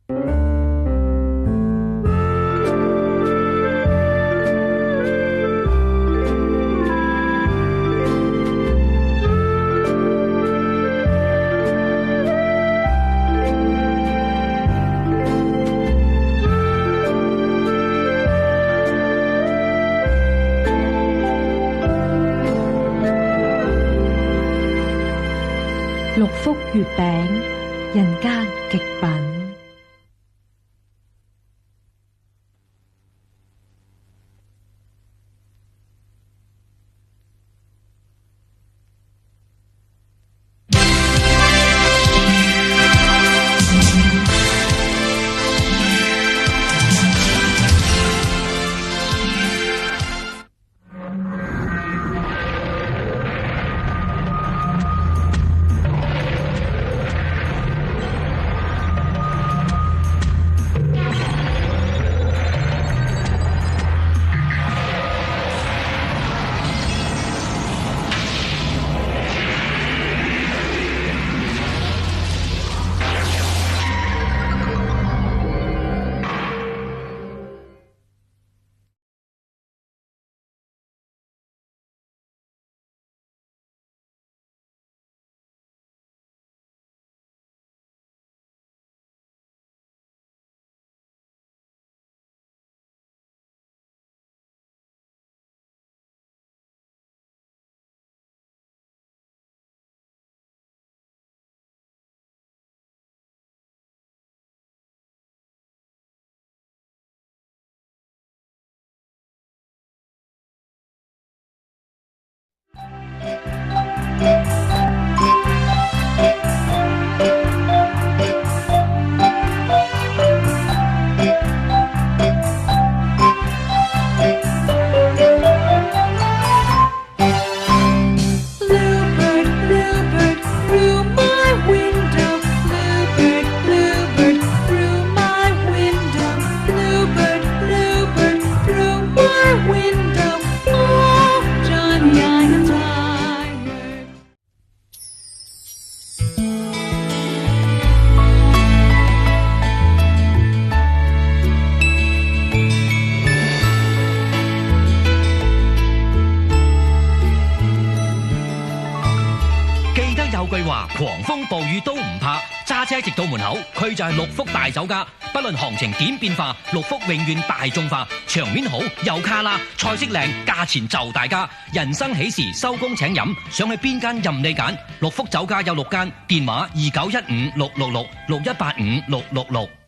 六福月餅，人間極品。有句話，狂風暴雨都唔怕，揸車直到門口，佢就係六福大酒家。不論行程點變化，六福永遠大眾化，場面好又卡啦，菜式靚，價錢就大家。人生喜事，收工請飲，想去邊間任你揀。六福酒家有6間，電話2915666661856666。